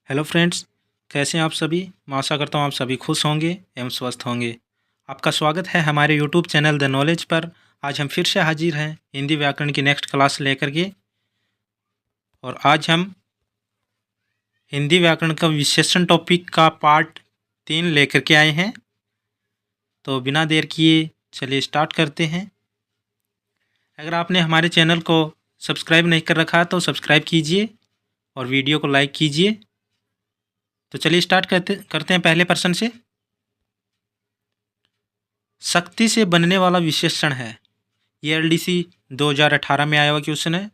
Hello friends, कैसे हैं आप सभी। मैं आशा करता हूँ आप सभी खुश होंगे एवं स्वस्थ होंगे। आपका स्वागत है हमारे यूट्यूब चैनल द नॉलेज पर। आज हम फिर से हाजिर हैं हिंदी व्याकरण की नेक्स्ट क्लास लेकर के। और आज हम हिंदी व्याकरण का विशेषण टॉपिक का पार्ट 3 लेकर के आए हैं। तो बिना देर किए चलिए स्टार्ट करते हैं। अगर आपने हमारे चैनल को सब्सक्राइब नहीं कर रखा तो सब्सक्राइब कीजिए और वीडियो को लाइक कीजिए। तो चलिए स्टार्ट करते हैं पहले प्रश्न से। शक्ति से बनने वाला विशेषण है। ये एलडीसी 2018 में आया हुआ क्वेश्चन है।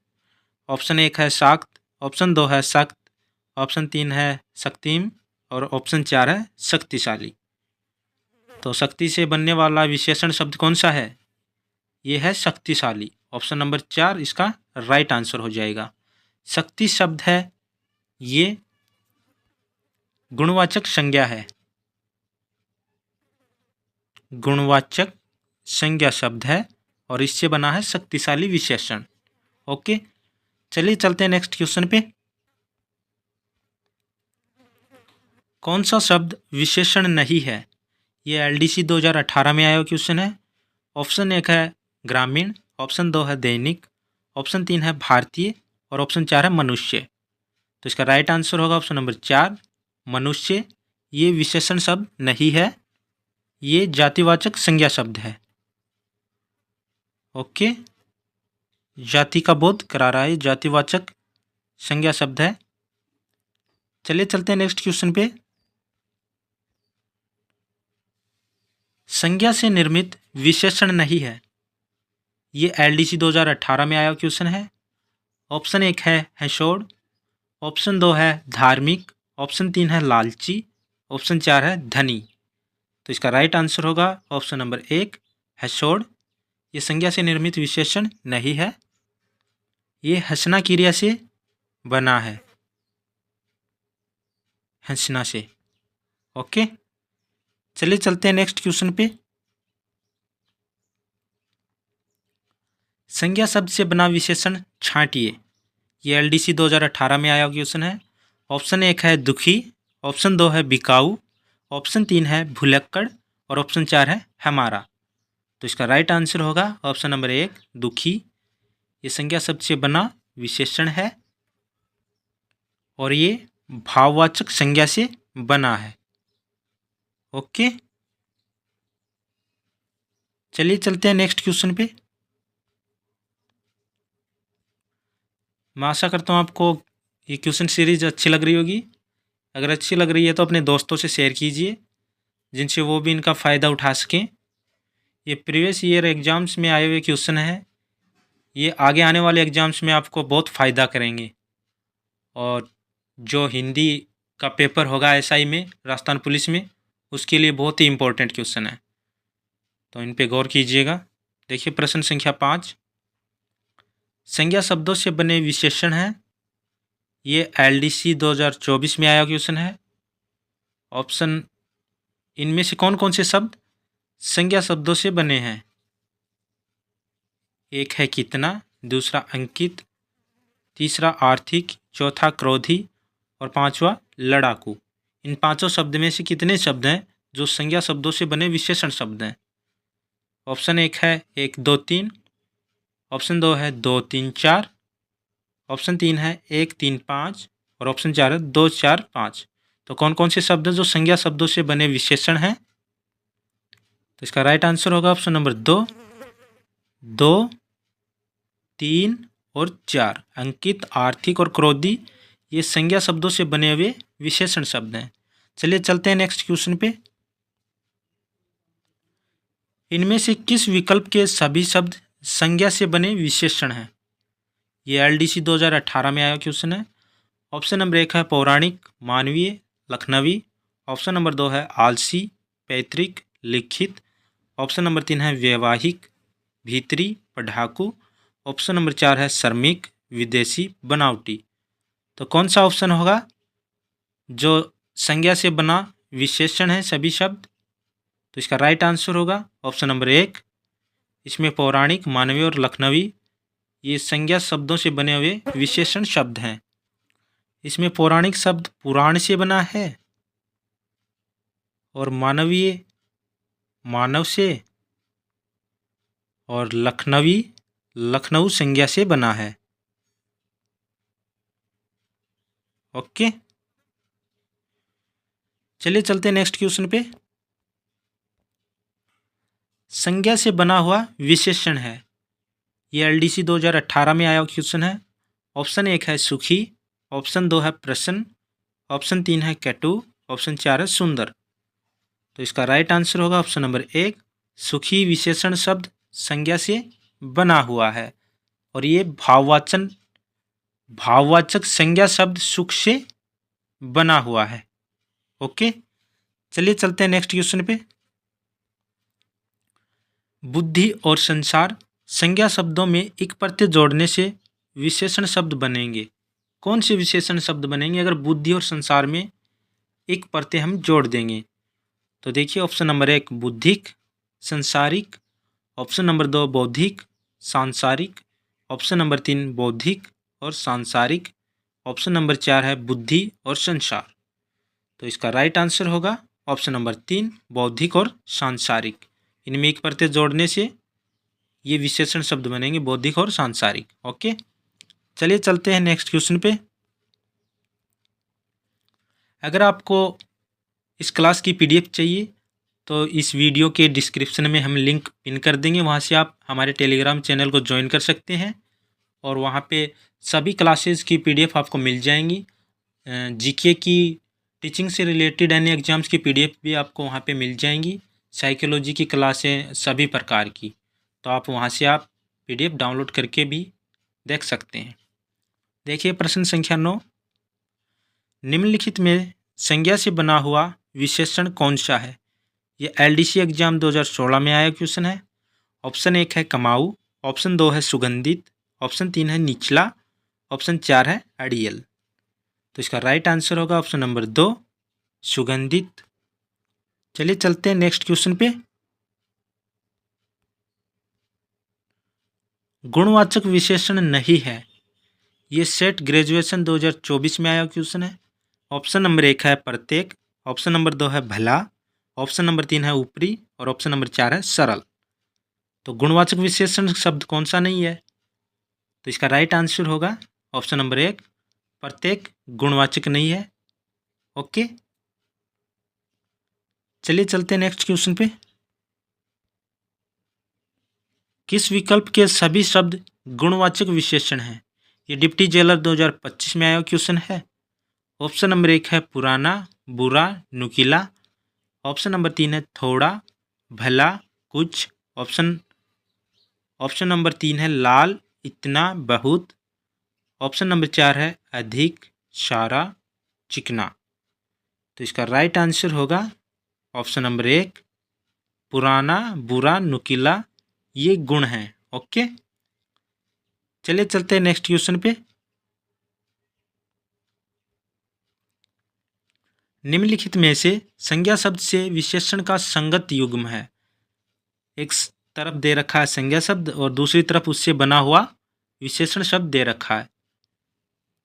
ऑप्शन 1 है शाक्त, ऑप्शन 2 है सख्त, ऑप्शन 3 है शक्तिम और ऑप्शन 4 है शक्तिशाली। तो शक्ति से बनने वाला विशेषण शब्द कौन सा है? ये है शक्तिशाली। ऑप्शन नंबर 4 इसका राइट आंसर हो जाएगा। शक्ति शब्द है ये गुणवाचक संज्ञा है। गुणवाचक संज्ञा शब्द है और इससे बना है शक्तिशाली विशेषण। ओके, चलिए चलते हैं नेक्स्ट क्वेश्चन पे। कौन सा शब्द विशेषण नहीं है? ये एलडीसी 2018 में आया हुआ क्वेश्चन है। ऑप्शन 1 है ग्रामीण, ऑप्शन 2 है दैनिक, ऑप्शन 3 है भारतीय और ऑप्शन 4 है मनुष्य। तो इसका राइट आंसर होगा ऑप्शन नंबर 4 मनुष्य। ये विशेषण शब्द नहीं है, ये जातिवाचक संज्ञा शब्द है। ओके, जाति का बोध करा रहा है, जातिवाचक संज्ञा शब्द है। चलिए चलते हैं नेक्स्ट क्वेश्चन पे। संज्ञा से निर्मित विशेषण नहीं है। ये एलडीसी 2018 में आया क्वेश्चन है। ऑप्शन 1 है हंसोड़, ऑप्शन 2 है धार्मिक, ऑप्शन 3 है लालची, ऑप्शन 4 है धनी। तो इसका राइट आंसर होगा ऑप्शन नंबर 1 हंसोड़। ये संज्ञा से निर्मित विशेषण नहीं है, ये हंसना क्रिया से बना है, हंसना से। ओके, चलिए चलते हैं नेक्स्ट क्वेश्चन पे। संज्ञा शब्द से बना विशेषण छांटिए। ये एलडीसी 2018 में आया क्वेश्चन है। ऑप्शन 1 है दुखी, ऑप्शन 2 है बिकाऊ, ऑप्शन 3 है भुलक्कड़ और ऑप्शन 4 है हमारा। तो इसका राइट आंसर होगा ऑप्शन नंबर 1 दुखी। ये संज्ञा शब्द से बना विशेषण है और ये भाववाचक संज्ञा से बना है। ओके, चलिए चलते हैं नेक्स्ट क्वेश्चन पे। मैं आशा करता हूँ आपको ये क्वेश्चन सीरीज अच्छी लग रही होगी। अगर अच्छी लग रही है तो अपने दोस्तों से शेयर कीजिए, जिनसे वो भी इनका फ़ायदा उठा सकें। ये प्रीवियस ईयर एग्ज़ाम्स में आए हुए क्वेश्चन हैं। ये आगे आने वाले एग्ज़ाम्स में आपको बहुत फ़ायदा करेंगे। और जो हिंदी का पेपर होगा एसआई में, राजस्थान पुलिस में, उसके लिए बहुत ही इम्पोर्टेंट क्वेश्चन है। तो इन पे गौर कीजिएगा। देखिए प्रश्न संख्या 5। संज्ञा शब्दों से बने विशेषण हैं। ये एलडीसी 2024 में आया क्वेश्चन है। ऑप्शन, इनमें से कौन कौन से शब्द संज्ञा शब्दों से बने हैं? एक है कितना, दूसरा अंकित, तीसरा आर्थिक, चौथा क्रोधी और पांचवा लड़ाकू। इन पांचों शब्द में से कितने शब्द हैं जो संज्ञा शब्दों से बने विशेषण शब्द हैं? ऑप्शन 1 है 1 2 3, ऑप्शन 2 है 2 3 4, ऑप्शन 3 है 1 3 5 और ऑप्शन 4 है 2 4 5। तो कौन कौन से शब्द हैं जो संज्ञा शब्दों से बने विशेषण हैं? तो इसका राइट आंसर होगा ऑप्शन नंबर 2 2 3 और 4। अंकित, आर्थिक और क्रोधी ये संज्ञा शब्दों से बने हुए विशेषण शब्द हैं। चलिए चलते हैं नेक्स्ट क्वेश्चन पे। इनमें से किस विकल्प के सभी शब्द संज्ञा से बने विशेषण हैं? ये एलडीसी 2018 में आया क्वेश्चन है। ऑप्शन नंबर 1 है पौराणिक, मानवीय, लखनवी, ऑप्शन नंबर 2 है आलसी, पैतृक, लिखित, ऑप्शन नंबर 3 है वैवाहिक, भीतरी, पढ़ाकू, ऑप्शन नंबर 4 है श्रमिक, विदेशी, बनावटी। तो कौन सा ऑप्शन होगा जो संज्ञा से बना विशेषण है सभी शब्द? तो इसका राइट आंसर होगा ऑप्शन नंबर 1। इसमें पौराणिक, मानवीय और लखनवी ये संज्ञा शब्दों से बने हुए विशेषण शब्द हैं। इसमें पौराणिक शब्द पुराण से बना है और मानवीय मानव से और लखनवी लखनऊ संज्ञा से बना है। ओके, चलिए चलते हैं नेक्स्ट क्वेश्चन पे। संज्ञा से बना हुआ विशेषण है। ये एलडीसी 2018 में आया क्वेश्चन है। ऑप्शन 1 है सुखी, ऑप्शन 2 है प्रसन्न, ऑप्शन 3 है कटु, ऑप्शन 4 है सुंदर। तो इसका राइट आंसर होगा ऑप्शन नंबर 1, सुखी विशेषण शब्द संज्ञा से बना हुआ है और ये भाववाचक संज्ञा शब्द सुख से बना हुआ है। ओके, चलिए चलते हैं नेक्स्ट क्वेश्चन पे। बुद्धि और संसार संज्ञा शब्दों में एक प्रत्यय जोड़ने से विशेषण शब्द बनेंगे। कौन से विशेषण शब्द बनेंगे अगर बुद्धि और संसार में एक प्रत्यय हम जोड़ देंगे? तो देखिए, ऑप्शन नंबर 1 बुद्धिक संसारिक, ऑप्शन नंबर 2 बौद्धिक सांसारिक, ऑप्शन नंबर 3 बौद्धिक और सांसारिक, ऑप्शन नंबर 4 है बुद्धि और संसार। तो इसका राइट आंसर होगा ऑप्शन नंबर 3 बौद्धिक और सांसारिक। इनमें एक प्रत्यय जोड़ने से ये विशेषण शब्द बनेंगे बौद्धिक और सांसारिक। ओके, चलिए चलते हैं नेक्स्ट क्वेश्चन पे। अगर आपको इस क्लास की पीडीएफ चाहिए तो इस वीडियो के डिस्क्रिप्शन में हम लिंक पिन कर देंगे, वहाँ से आप हमारे टेलीग्राम चैनल को ज्वाइन कर सकते हैं और वहाँ पे सभी क्लासेस की पीडीएफ आपको मिल जाएंगी। जीके की टीचिंग से रिलेटेड एनी एग्जाम्स की पीडीएफ भी आपको वहाँ पे मिल जाएंगी, साइकोलॉजी की क्लासें सभी प्रकार की। तो आप वहाँ से आप पीडीएफ डाउनलोड करके भी देख सकते हैं। देखिए प्रश्न संख्या 9, निम्नलिखित में संज्ञा से बना हुआ विशेषण कौन सा है? ये एलडीसी एग्जाम 2016 में आया क्वेश्चन है। ऑप्शन 1 है कमाऊ, ऑप्शन 2 है सुगंधित, ऑप्शन 3 है निचला, ऑप्शन 4 है अड़ियल। तो इसका राइट आंसर होगा ऑप्शन नंबर 2 सुगंधित। चलिए चलते हैं नेक्स्ट क्वेश्चन पे। गुणवाचक विशेषण नहीं है। ये सेट ग्रेजुएशन 2024 में आया क्वेश्चन है। ऑप्शन नंबर 1 है प्रत्येक, ऑप्शन नंबर 2 है भला, ऑप्शन नंबर 3 है ऊपरी और ऑप्शन नंबर 4 है सरल। तो गुणवाचक विशेषण शब्द कौन सा नहीं है? तो इसका राइट आंसर होगा ऑप्शन नंबर 1 प्रत्येक गुणवाचक नहीं है। ओके, चलिए चलते हैं नेक्स्ट क्वेश्चन पे। किस विकल्प के सभी शब्द गुणवाचक विशेषण हैं? ये डिप्टी जेलर 2025 में आया क्वेश्चन है। ऑप्शन नंबर 1 है पुराना, बुरा, नुकीला, ऑप्शन नंबर 3 है थोड़ा, भला, कुछ, ऑप्शन नंबर 3 है लाल, इतना, बहुत, ऑप्शन नंबर 4 है अधिक, सारा, चिकना। तो इसका राइट आंसर होगा ऑप्शन नंबर 1 पुराना, बुरा, नुकीला, ये गुण हैं। ओके, चलिए चलते हैं नेक्स्ट क्वेश्चन पे। निम्नलिखित में से संज्ञा शब्द से विशेषण का संगत युग्म है। एक तरफ दे रखा है संज्ञा शब्द और दूसरी तरफ उससे बना हुआ विशेषण शब्द दे रखा है,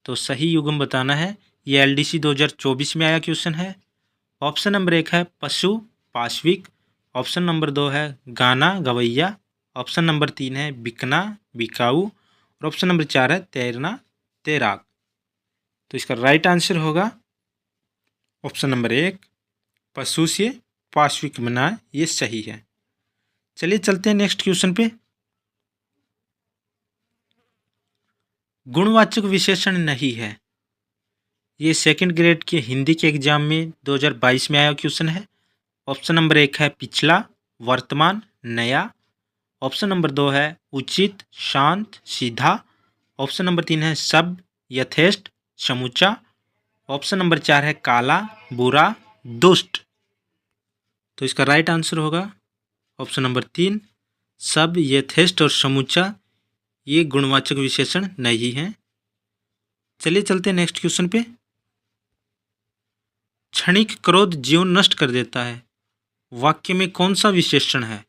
तो सही युग्म बताना है। ये एलडीसी 2024 में आया क्वेश्चन है। ऑप्शन नंबर 1 है पशु पाश्विक, ऑप्शन नंबर 2 है गाना गवैया, ऑप्शन नंबर 3 है बिकना बिकाऊ और ऑप्शन नंबर 4 है तैरना तैराक। तो इसका राइट आंसर होगा ऑप्शन नंबर 1 पशु से पाश्विक बना, ये सही है। चलिए चलते हैं नेक्स्ट क्वेश्चन पे। गुणवाचक विशेषण नहीं है। ये सेकंड ग्रेड के हिंदी के एग्जाम में 2022 में आया क्वेश्चन है। ऑप्शन नंबर 1 है पिछला, वर्तमान, नया, ऑप्शन नंबर 2 है उचित, शांत, सीधा, ऑप्शन नंबर 3 है सब, यथेष्ट, समूचा, ऑप्शन नंबर 4 है काला, बुरा, दुष्ट। तो इसका राइट आंसर होगा ऑप्शन नंबर 3 सब, यथेष्ट और समूचा, ये गुणवाचक विशेषण नहीं है। चलिए चलते हैं नेक्स्ट क्वेश्चन पे। क्षणिक क्रोध जीवन नष्ट कर देता है, वाक्य में कौन सा विशेषण है?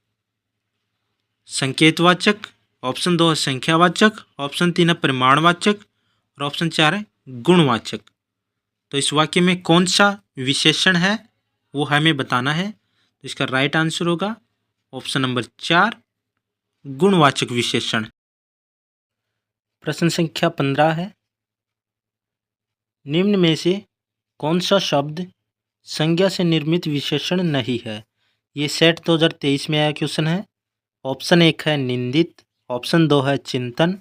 संकेतवाचक, ऑप्शन 2 है संख्यावाचक, ऑप्शन 3 है परिमाणवाचक और ऑप्शन 4 है गुणवाचक। तो इस वाक्य में कौन सा विशेषण है वो हमें बताना है। तो इसका राइट आंसर होगा ऑप्शन नंबर 4, गुणवाचक विशेषण। प्रश्न संख्या 15 है, निम्न में से कौन सा शब्द संज्ञा से निर्मित विशेषण नहीं है। ये सेट 2023 में आया क्वेश्चन है। ऑप्शन 1 है निंदित, ऑप्शन 2 है चिंतन,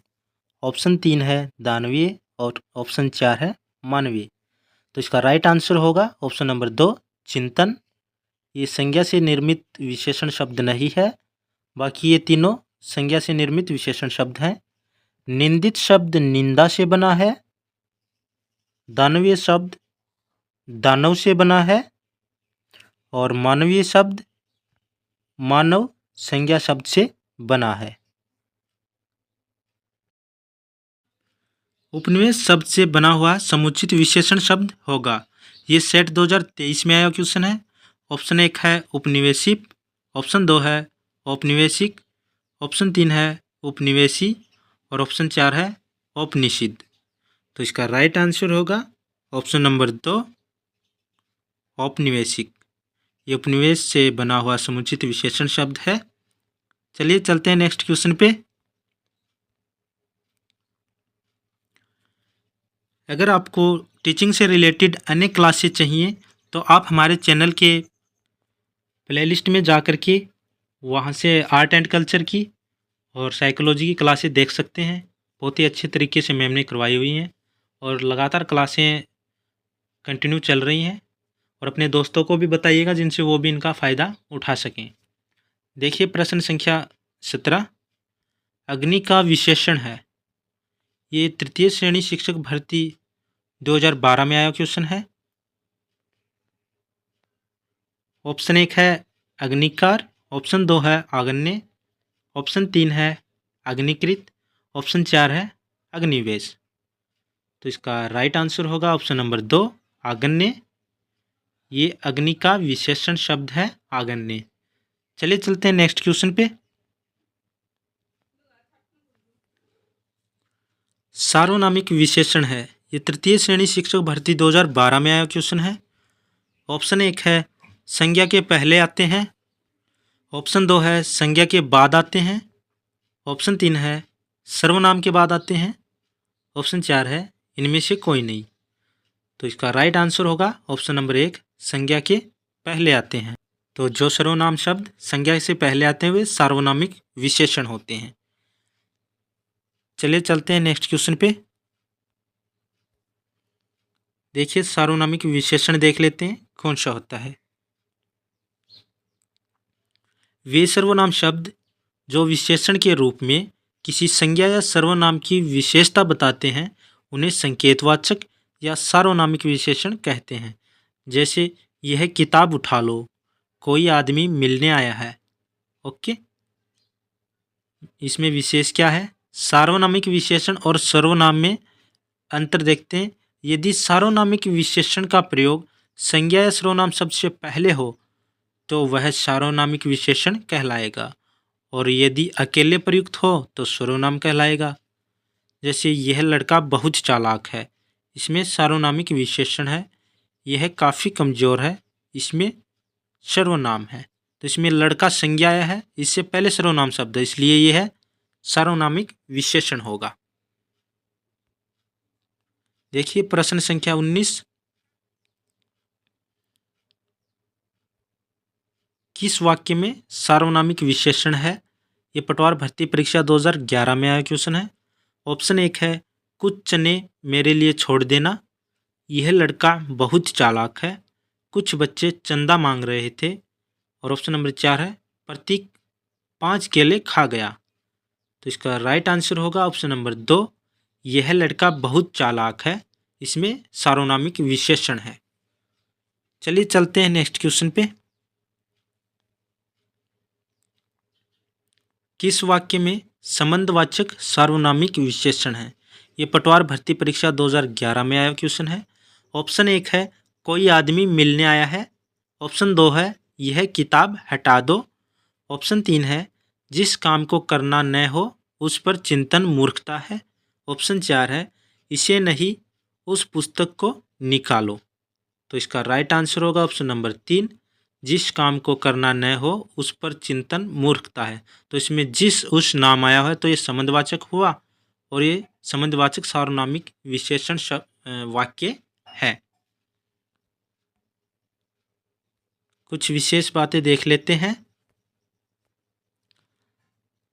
ऑप्शन 3 है दानवीय और ऑप्शन 4 है मानवीय। तो इसका राइट आंसर होगा ऑप्शन नंबर 2, चिंतन। ये संज्ञा से निर्मित विशेषण शब्द नहीं है, बाकी ये तीनों संज्ञा से निर्मित विशेषण शब्द हैं। निंदित शब्द निंदा से बना है, दानवीय शब्द दानव से बना है और मानवीय शब्द मानव संज्ञा शब्द से बना है। उपनिवेश शब्द से बना हुआ समुचित विशेषण शब्द होगा। ये सेट 2023 में आया क्वेश्चन है। ऑप्शन 1 है उपनिवेशिक, ऑप्शन 2 है औपनिवेशिक, ऑप्शन 3 है उपनिवेशी और ऑप्शन 4 है औपनिषिद्ध। तो इसका राइट आंसर होगा ऑप्शन नंबर 2, औपनिवेशिक। ये उपनिवेश से बना हुआ समुचित विशेषण शब्द है। चलिए चलते हैं नेक्स्ट क्वेश्चन पे। अगर आपको टीचिंग से रिलेटेड अन्य क्लासेस चाहिए तो आप हमारे चैनल के प्लेलिस्ट में जा कर के वहाँ से आर्ट एंड कल्चर की और साइकोलॉजी की क्लासेस देख सकते हैं। बहुत ही अच्छे तरीके से मैम ने करवाई हुई हैं और लगातार क्लासें कंटिन्यू चल रही हैं। और अपने दोस्तों को भी बताइएगा जिनसे वो भी इनका फ़ायदा उठा सकें। देखिए प्रश्न संख्या 17, अग्नि का विशेषण है। ये तृतीय श्रेणी शिक्षक भर्ती 2012 में आया क्वेश्चन है। ऑप्शन 1 है अग्निकार, ऑप्शन 2 है आगन्य, ऑप्शन 3 है अग्निकृत, ऑप्शन 4 है अग्निवेश। तो इसका राइट आंसर होगा ऑप्शन नंबर 2, आगन्य। ये अग्नि का विशेषण शब्द है आगन्य। चलिए चलते हैं नेक्स्ट क्वेश्चन पे। सार्वनामिक विशेषण है। ये तृतीय श्रेणी शिक्षक भर्ती 2012 में आया क्वेश्चन है। ऑप्शन 1 है संज्ञा के पहले आते हैं, ऑप्शन 2 है संज्ञा के बाद आते हैं, ऑप्शन 3 है सर्वनाम के बाद आते हैं, ऑप्शन 4 है इनमें से कोई नहीं। तो इसका राइट आंसर होगा ऑप्शन नंबर 1, संज्ञा के पहले आते हैं। तो जो सर्वनाम शब्द संज्ञा से पहले आते हैं वे सार्वनामिक विशेषण होते हैं। चलिए चलते हैं नेक्स्ट क्वेश्चन पे। देखिए सार्वनामिक विशेषण देख लेते हैं कौन सा होता है। वे सर्वनाम शब्द जो विशेषण के रूप में किसी संज्ञा या सर्वनाम की विशेषता बताते हैं उन्हें संकेतवाचक या सार्वनामिक विशेषण कहते हैं। जैसे यह किताब उठा लो, कोई आदमी मिलने आया है। ओके, इसमें विशेष क्या है? सार्वनामिक विशेषण और सर्वनाम में अंतर देखते हैं। यदि सार्वनामिक विशेषण का प्रयोग संज्ञा या सर्वनाम शब्द से पहले हो तो वह सार्वनामिक विशेषण कहलाएगा और यदि अकेले प्रयुक्त हो तो सर्वनाम कहलाएगा। जैसे यह लड़का बहुत चालाक है, इसमें सार्वनामिक विशेषण है। यह काफ़ी कमज़ोर है, इसमें सर्वनाम है। तो इसमें लड़का संज्ञा है, इससे पहले सर्वनाम शब्द है, इसलिए यह सार्वनामिक विशेषण होगा। देखिए प्रश्न संख्या 19, किस वाक्य में सार्वनामिक विशेषण है? ये पटवार भर्ती परीक्षा 2011 में आया क्वेश्चन है। ऑप्शन 1 है कुछ चने मेरे लिए छोड़ देना, यह लड़का बहुत चालाक है, कुछ बच्चे चंदा मांग रहे थे और ऑप्शन नंबर 4 है प्रतीक 5 केले खा गया। तो इसका राइट आंसर होगा ऑप्शन नंबर 2, यह लड़का बहुत चालाक है। इसमें सार्वनामिक विशेषण है। चलिए चलते हैं नेक्स्ट क्वेश्चन पे। किस वाक्य में संबंधवाचक सार्वनामिक विशेषण है? ये पटवार भर्ती परीक्षा 2011 में आया क्वेश्चन है। ऑप्शन 1 है कोई आदमी मिलने आया है, ऑप्शन 2 है यह किताब हटा दो, ऑप्शन 3 है जिस काम को करना न हो उस पर चिंतन मूर्खता है, ऑप्शन 4 है इसे नहीं उस पुस्तक को निकालो। तो इसका राइट आंसर होगा ऑप्शन नंबर 3, जिस काम को करना न हो उस पर चिंतन मूर्खता है। तो इसमें जिस उस नाम आया है तो ये संबंधवाचक हुआ और ये संबंधवाचक सार्वनामिक विशेषण वाक्य है। कुछ विशेष बातें देख लेते हैं।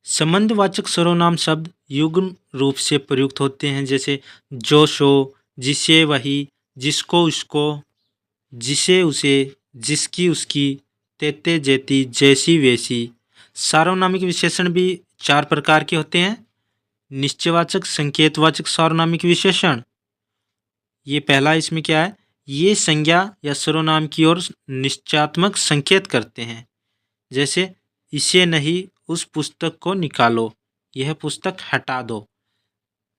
संबंधवाचक सर्वनाम शब्द युग्म रूप से प्रयुक्त होते हैं, जैसे जो सो, जिसे वही, जिसको उसको, जिसे उसे, जिसकी उसकी, तेते जेती, जैसी वैसी। सार्वनामिक विशेषण भी 4 प्रकार के होते हैं। निश्चयवाचक संकेतवाचक सार्वनामिक विशेषण, ये पहला इसमें क्या है, ये संज्ञा या सर्वनाम की ओर निश्चयात्मक संकेत करते हैं। जैसे इसे नहीं, उस पुस्तक को निकालो, यह पुस्तक हटा दो।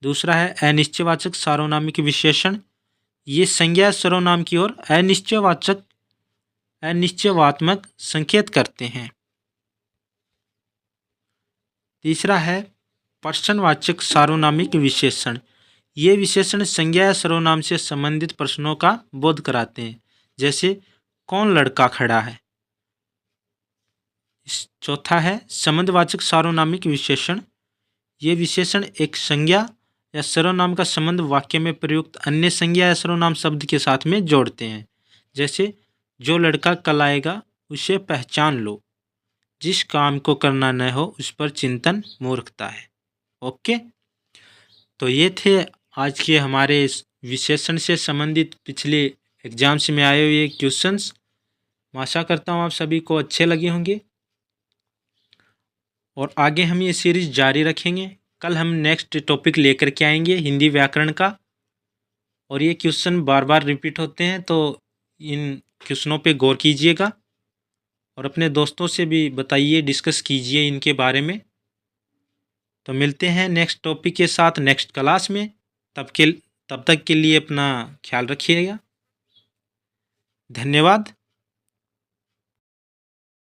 दूसरा है अनिश्चयवाचक सार्वनामिक विशेषण, ये संज्ञा सर्वनाम की ओर अनिश्चयवात्मक संकेत करते हैं। तीसरा है प्रश्नवाचक सार्वनामिक विशेषण, ये विशेषण संज्ञा या सर्वनाम से संबंधित प्रश्नों का बोध कराते हैं। जैसे कौन लड़का खड़ा है। चौथा है संबंधवाचक सार्वनामिक विशेषण, ये विशेषण एक संज्ञा या सर्वनाम का संबंध वाक्य में प्रयुक्त अन्य संज्ञा या सर्वनाम शब्द के साथ में जोड़ते हैं। जैसे जो लड़का कल आएगा उसे पहचान लो, जिस काम को करना न हो उस पर चिंतन मूर्खता है। ओके, तो ये थे आज के हमारे विशेषण से संबंधित पिछले एग्जाम्स में आए हुए क्वेश्चंस। मैं आशा करता हूँ आप सभी को अच्छे लगे होंगे और आगे हम ये सीरीज जारी रखेंगे। कल हम नेक्स्ट टॉपिक लेकर के आएंगे हिंदी व्याकरण का, और ये क्वेश्चन बार बार रिपीट होते हैं तो इन क्वेश्चनों पे गौर कीजिएगा और अपने दोस्तों से भी बताइए, डिस्कस कीजिए इनके बारे में। तो मिलते हैं नेक्स्ट टॉपिक के साथ नेक्स्ट क्लास में। तब तक के लिए अपना ख्याल रखिएगा। धन्यवाद।